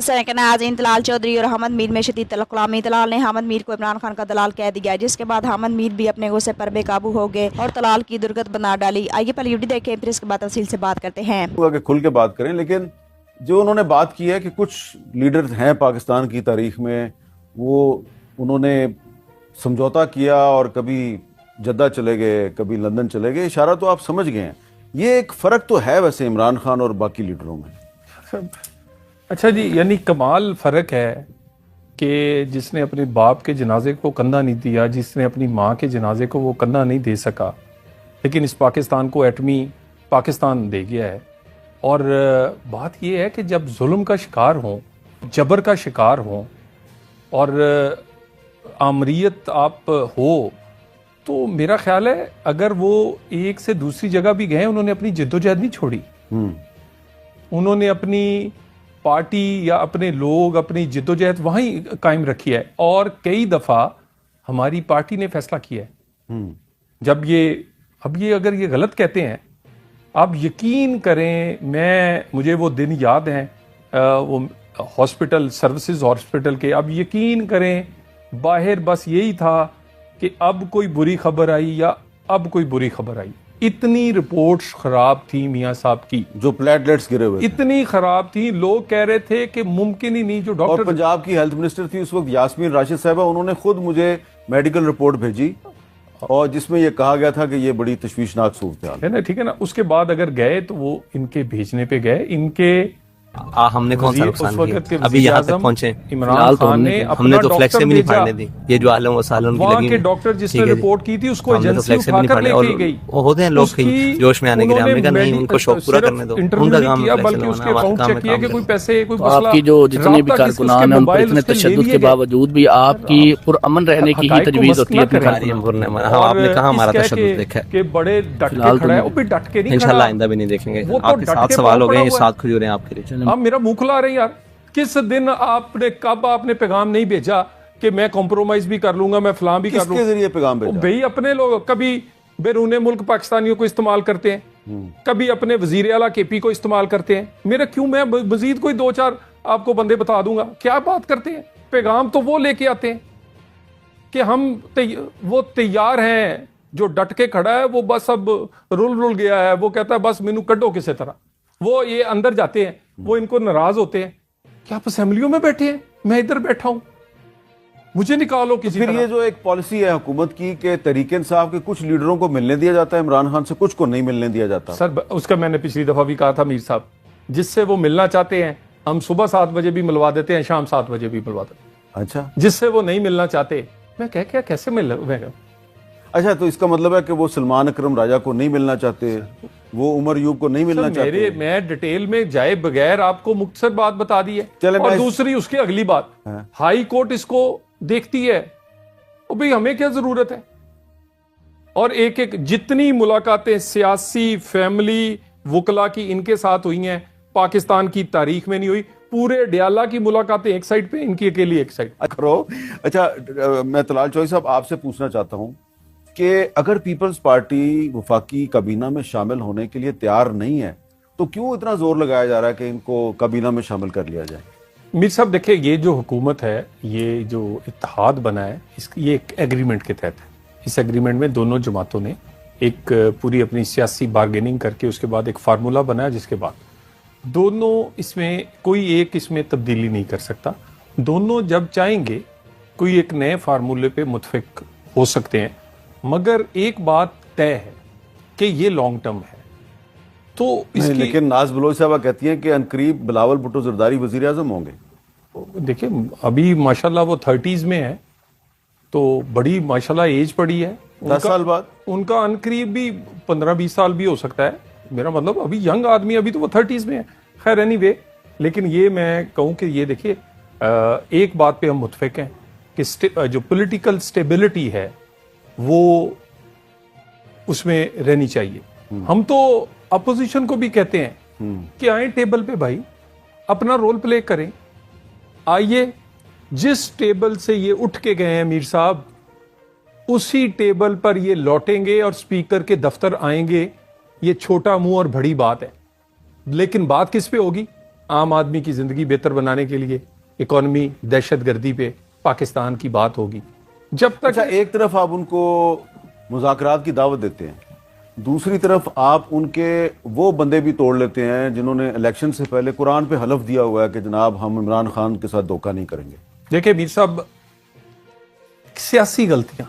Second नाज़रीन, तलाल चौधरी और अहमद मीर में शदीद तलक़ुलामी। तलाल ने अहमद मीर को इमरान खान का दलाल कह दिया, जिसके बाद अहमद मीर भी अपने गुस्से पर बेकाबू हो गए और तलाल की दुर्गत बना डाली। आइए पहले वीडियो देखें, फिर इसके बाद तफसील से बात करते हैं। खुल के बात करें, लेकिन जो उन्होंने बात की है कि कुछ लीडर हैं पाकिस्तान की तारीख में, वो उन्होंने समझौता किया और कभी जद्दा चले गए, कभी लंदन चले गए, इशारा तो आप समझ गए हैं। ये एक फ़र्क तो है वैसे इमरान खान और बाकी लीडरों में। अच्छा जी, यानी कमाल फ़र्क है कि जिसने अपने बाप के जनाजे को कंधा नहीं दिया, जिसने अपनी माँ के जनाजे को वो कंधा नहीं दे सका, लेकिन इस पाकिस्तान को एटमी पाकिस्तान दे गया है। और बात यह है कि जब जुल्म का शिकार हों, जबर का शिकार हों और आमरीत आप हो, तो मेरा ख्याल है अगर वो एक से दूसरी जगह भी गए, उन्होंने अपनी जद्दोजहद नहीं छोड़ी। उन्होंने अपनी पार्टी या अपने लोग, अपनी जिद्दोजहद वहीं कायम रखी है। और कई दफ़ा हमारी पार्टी ने फैसला किया है, जब ये अगर ये गलत कहते हैं, आप यकीन करें, मुझे वो दिन याद हैं, वो हॉस्पिटल सर्विसेज हॉस्पिटल के, अब यकीन करें बाहर बस यही था कि अब कोई बुरी खबर आई या अब कोई बुरी खबर आई। इतनी रिपोर्ट्स खराब थी मियां साहब की, जो प्लेटलेट्स गिरे हुए इतनी खराब थी, लोग कह रहे थे कि मुमकिन ही नहीं। जो डॉक्टर, और पंजाब की हेल्थ मिनिस्टर थी उस वक्त यास्मीन राशिद साहबा, उन्होंने खुद मुझे मेडिकल रिपोर्ट भेजी और जिसमें यह कहा गया था कि ये बड़ी तशवीशनाक सूरत हाल है ना, ठीक है ना। उसके बाद अगर गए तो वो इनके भेजने पे गए, इनके हमने कौन सा नुकसान किया? अभी यहाँ तक पहुंचे इमरान खान ने हमने तो फ्लेक्स भी नहीं फाड़ने दी। ये जो आलम वसालन की लगी, के डॉक्टर जिसने रिपोर्ट की थी उसको एजेंसी उठाकर लेके गई। वो होते हैं लोग जोश में आने के लिए, हमने कहा नहीं, उनको शौक पूरा करने दो, उनका काम है, बल्कि उसके अकाउंट चेक किया कि कोई पैसे, कोई आपकी जो जितने भी कारकुनान हैं उन पर इतने तशद्दुद के बावजूद भी आपकी पुरअमन रहने की ही तजवीज़ होती है। आपने कहा हमारा तशद्दुद देखा कि बड़े डट के खड़ा है, वो भी डट के नहीं, इंशाल्लाह आइंदा भी नहीं देखेंगे। आपके 7 सवाल हो गए, 7 खजूरें आपके लिए। अब मेरा मुंह खुला रही यार, किस दिन कब आपने पैगाम नहीं भेजा कि मैं कॉम्प्रोमाइज भी कर लूंगा, मैं फलां भी कर लूंगा? किसके जरिए पैगाम भेजा? भाई अपने लोग कभी बैरूने मुल्क पाकिस्तानियों को इस्तेमाल करते हैं, कभी अपने वजीर आला केपी को इस्तेमाल करते हैं। मेरा क्यों, मैं मजीद कोई 2-4 आपको बंदे बता दूंगा। क्या बात करते हैं? पैगाम तो वो लेके आते हैं कि वो तैयार हैं, जो डट के खड़ा है वो बस अब रुल गया है, वो कहता है बस मैनू कड्डो किसी तरह। वो ये अंदर जाते हैं, वो इनको नाराज होते हैं कि आप असेंबलियों में बैठे हैं, मैं इधर बैठा हूं, मुझे निकालो किसी फिर ये जो एक पॉलिसी है हुकूमत की कि तरीके इंसाफ के कुछ लीडरों को मिलने दिया जाता है इमरान खान से, कुछ को नहीं मिलने दिया जाता। सर उसका मैंने पिछली दफा भी कहा था, मीर साहब जिससे वो मिलना चाहते हैं हम सुबह 7 बजे भी मिलवा देते हैं, शाम 7 बजे भी मिलवा देते हैं। अच्छा, जिससे वो नहीं मिलना चाहते, मैं क्या कैसे मिल। अच्छा, तो इसका मतलब है कि वो सलमान अकरम राजा को नहीं मिलना चाहते, वो उमर यूब को नहीं मिलना चाहते। मैं डिटेल में जाए बगैर आपको मुख्तसर बात बता दी है। और दूसरी उसकी अगली बात, हाई कोर्ट इसको देखती है, तो भाई हमें क्या जरूरत है? और एक जितनी मुलाकातें सियासी, फैमिली, वकला की इनके साथ हुई हैं पाकिस्तान की तारीख में नहीं हुई। पूरे डियाला की मुलाकातें एक साइड पे, इनकी अकेली एक साइड करो। अच्छा, मैं तलाल चौधरी साहब आपसे पूछना चाहता हूं कि अगर पीपल्स पार्टी वफाकी काबीना में शामिल होने के लिए तैयार नहीं है, तो क्यों इतना जोर लगाया जा रहा है कि इनको काबीना में शामिल कर लिया जाए? मीर साहब देखिए, ये जो हुकूमत है, ये जो इत्तेहाद बना है, ये एक एग्रीमेंट के तहत है। इस एग्रीमेंट में दोनों जमातों ने एक पूरी अपनी सियासी बार्गेनिंग करके उसके बाद एक फार्मूला बनाया, जिसके बाद दोनों इसमें कोई एक इसमें तब्दीली नहीं कर सकता। दोनों जब चाहेंगे कोई एक नए फार्मूले पे मुत्फिक हो सकते हैं, मगर एक बात तय है कि ये लॉन्ग टर्म है। तो इसकी, लेकिन नाज बलोच साहबा कहती हैं कि अनकरीब बिलावल भुट्टो जरदारी वजीर आजम होंगे। देखिए अभी माशाल्लाह वो 30s में है, तो बड़ी माशाल्लाह एज पड़ी है। 10 साल बाद उनका अनकरीब भी 15-20 साल भी हो सकता है। मेरा मतलब अभी यंग आदमी, अभी तो वो 30s में है। खैर एनीवे, लेकिन ये मैं कहूँ कि ये देखिए, एक बात पे हम मुत्फिक हैं कि जो पॉलिटिकल स्टेबिलिटी है वो उसमें रहनी चाहिए। हम तो अपोजिशन को भी कहते हैं कि आए टेबल पे भाई, अपना रोल प्ले करें। आइए, जिस टेबल से ये उठ के गए हैं मीर साहब, उसी टेबल पर ये लौटेंगे और स्पीकर के दफ्तर आएंगे। ये छोटा मुंह और बड़ी बात है, लेकिन बात किस पे होगी? आम आदमी की जिंदगी बेहतर बनाने के लिए इकोनॉमी, दहशतगर्दी पे पाकिस्तान की बात होगी। जब तक अच्छा, एक तरफ आप उनको मुज़ाकरात की दावत देते हैं, दूसरी तरफ आप उनके वो बंदे भी तोड़ लेते हैं जिन्होंने इलेक्शन से पहले कुरान पे हलफ दिया हुआ है कि जनाब हम इमरान खान के साथ धोखा नहीं करेंगे। देखिए मीर साहब, सियासी गलतियां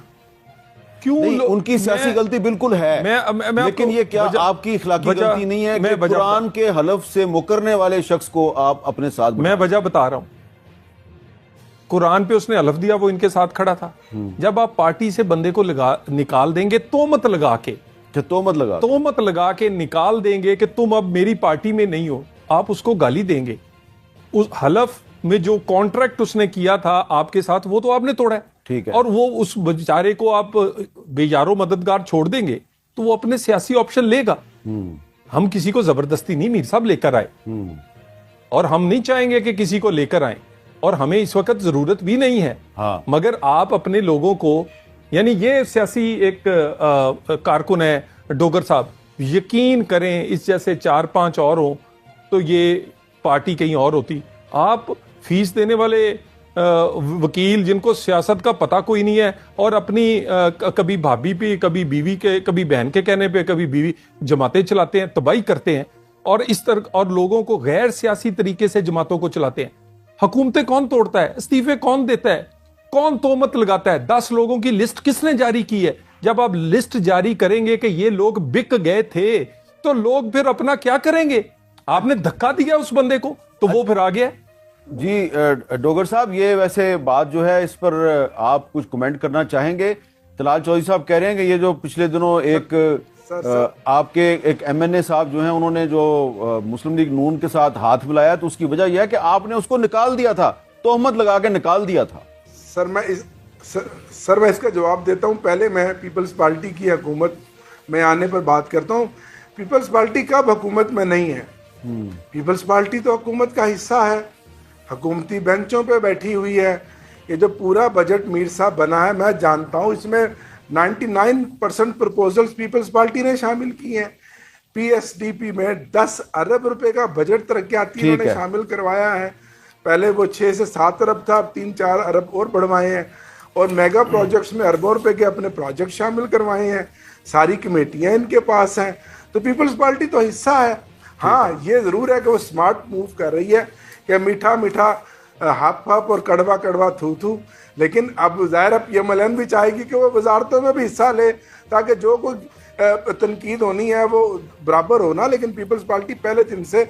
क्यों उनकी सियासी गलती बिल्कुल है, मैं लेकिन ये क्या आपकी इखलाकी गलती नहीं है कि कुरान के हलफ से मुकरने वाले शख्स को आप अपने साथ? मैं वजह बता रहा हूं। कुरान पे उसने हलफ दिया, वो इनके साथ खड़ा था। जब आप पार्टी से बंदे को निकाल देंगे, तोहमत लगा के, तोहमत लगा के निकाल देंगे कि तुम अब मेरी पार्टी में नहीं हो, आप उसको गाली देंगे। उस हलफ में जो कॉन्ट्रैक्ट उसने किया था आपके साथ, वो तो आपने तोड़ा है, ठीक है, और वो उस बेचारे को आप बेयारो मददगार छोड़ देंगे तो वो अपने सियासी ऑप्शन लेगा। हम किसी को जबरदस्ती नहीं मीर साहब लेकर आए, और हम नहीं चाहेंगे कि किसी को लेकर आए, और हमें इस वक्त जरूरत भी नहीं है। हाँ। मगर आप अपने लोगों को, यानी ये सियासी एक कारकुन है डोगर साहब, यकीन करें इस जैसे 4-5 और हो तो ये पार्टी कहीं और होती। आप फीस देने वाले वकील जिनको सियासत का पता कोई नहीं है, और अपनी कभी भाभी पे, कभी बीवी के, कभी बहन के कहने पे, कभी बीवी जमातें चलाते हैं, तबाही करते हैं, और इस तरह और लोगों को गैर सियासी तरीके से जमातों को चलाते हैं। हुकूमतें कौन तोड़ता है? इस्तीफे कौन देता है? कौन तोहमत लगाता है? 10 लोगों की लिस्ट किसने जारी की है? जब आप लिस्ट जारी करेंगे कि ये लोग बिक गए थे, तो लोग फिर अपना क्या करेंगे? आपने धक्का दिया उस बंदे को, तो वो फिर आ गया। जी डोगर साहब, ये वैसे बात जो है इस पर आप कुछ कमेंट करना चाहेंगे? तलाल चौधरी साहब कह रहे हैं कि ये जो पिछले दिनों एक आपके एक एमएनए साहब जो हैं, उन्होंने जो मुस्लिम लीग नून के साथ हाथ मिलाया, तो उसकी वजह यह है कि आपने उसको निकाल दिया था, तोहमत लगा के निकाल दिया था। सर मैं इसका जवाब देता हूं। पहले मैं पीपल्स पार्टी की हुकूमत में आने पर बात करता हूं। पीपल्स पार्टी कब हुकूमत में नहीं है? पीपल्स पार्टी तो हुकूमत का हिस्सा है, हुकूमती बेंचों पे बैठी हुई है। ये जो पूरा बजट मीर साहब बना है, मैं जानता हूं इसमें 99% प्रपोजल्स पीपल्स पार्टी ने शामिल की हैं। पीएसडीपी में 10 अरब रुपए का बजट तरक्याती उन्होंने शामिल करवाया है। पहले वो 6 से 7 अरब था, अब 3-4 अरब और बढ़वाए हैं, और मेगा प्रोजेक्ट्स में अरबों रुपए के अपने प्रोजेक्ट शामिल करवाए हैं। सारी कमेटियां इनके पास हैं, तो पीपल्स पार्टी तो हिस्सा है। हाँ, ये जरूर है कि वो स्मार्ट मूव कर रही है कि मीठा मीठा हप हप और कड़वा कड़वा थू थू, लेकिन अब जाहिर पीएमएलएन भी चाहेगी कि वो वजारतों में भी हिस्सा ले, ताकि जो कोई तनकीद होनी है वो बराबर होना, लेकिन पीपल्स पार्टी पहले दिन से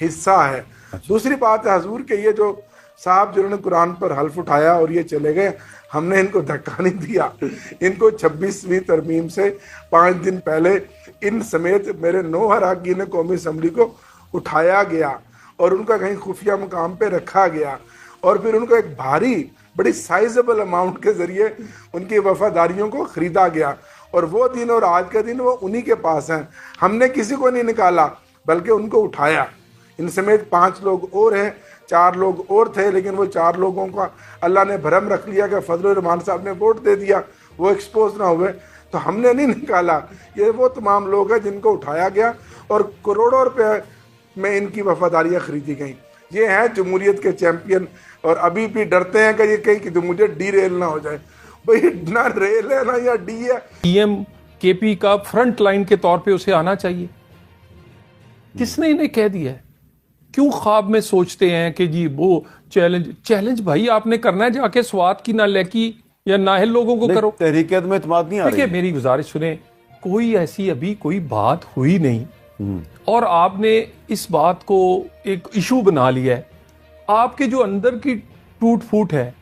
हिस्सा है। दूसरी बात है हजूर के ये जो साहब जिन्होंने कुरान पर हल्फ उठाया और ये चले गए, हमने इनको धक्का नहीं दिया। इनको 26वीं तरमीम से 5 दिन पहले इन समेत मेरे 9 अरकान कौमी असम्बली को उठाया गया और उनका कहीं खुफिया मुकाम पे रखा गया, और फिर उनको एक भारी बड़ी साइजेबल अमाउंट के जरिए उनकी वफादारियों को खरीदा गया, और वो दिन और आज का दिन वो उन्हीं के पास हैं। हमने किसी को नहीं निकाला, बल्कि उनको उठाया। इन समेत 5 लोग और हैं, 4 लोग और थे, लेकिन वो 4 लोगों का अल्लाह ने भरम रख लिया कि फजल रहमान साहब ने वोट दे दिया, वो एक्सपोज ना हुए, तो हमने नहीं निकाला। ये वो तमाम लोग हैं जिनको उठाया गया और करोड़ों रुपए में इनकी वफादारियाँ खरीदी गई। ये हैं जमहूरियत के चैंपियन, और अभी भी डरते हैं कि ये कहीं कि मुझे डी रेल ना हो जाए। भाई ना रेल है ना या डी है। पीएम केपी का फ्रंट लाइन के तौर पे उसे आना चाहिए। किसने इन्हें कह दिया है? क्यों ख्वाब में सोचते हैं कि जी वो चैलेंज भाई आपने करना है, जाके स्वात की ना लेकी या नाहल लोगों को करो। तहरीक में इत्मीनान नहीं आ रही। देखिए मेरी गुजारिश सुने, कोई ऐसी अभी कोई बात हुई नहीं, और आपने इस बात को एक इशू बना लिया है। आपके जो अंदर की टूट फूट है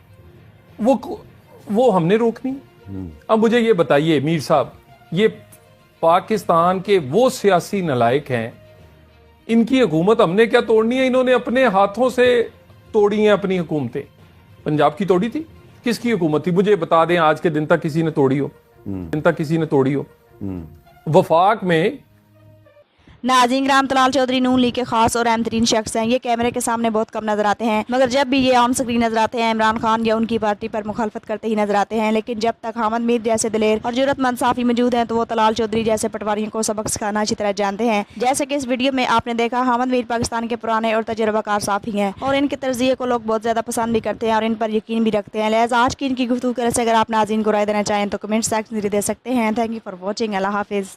वो हमने रोकनी। अब मुझे ये बताइए मीर साहब, ये पाकिस्तान के वो सियासी नलायक हैं, इनकी हुकूमत हमने क्या तोड़नी है? इन्होंने अपने हाथों से तोड़ी हैं अपनी हुकूमतें। पंजाब की तोड़ी थी, किसकी हुकूमत थी? मुझे बता दें आज के दिन तक किसी ने तोड़ी हो? दिन तक किसी ने तोड़ी हो? वफाक में नाज़रीन ग्राम तलाल चौधरी नून लीग के खास और अहम तरीन शख्स हैं। ये कैमरे के सामने बहुत कम नजर आते हैं, मगर जब भी ये ऑन स्क्रीन नजर आते हैं इमरान खान या उनकी पार्टी पर मुखालफत करते ही नजर आते हैं। लेकिन जब तक हामिद मीर जैसे दिलेर और जुर्रतमंद साफी मौजूद हैं तो वो तलाल चौधरी जैसे पटवारियों को सबक सिखाना अच्छी तरह जानते हैं। जैसे कि इस वीडियो में आपने देखा, हामिद मीर पाकिस्तान के पुराने और तजुर्बाकार साफी हैं और इनके तर्जिए को लोग बहुत ज्यादा पसंद भी करते हैं और इन पर यकीन भी रखते हैं। लिहाजा आज की इनकी गुफ्तगू से अगर आप नाज़रीन को राय देना चाहें तो कमेंट सेक्शन में दे सकते हैं। Thank you for watching. अल्लाह हाफिज़।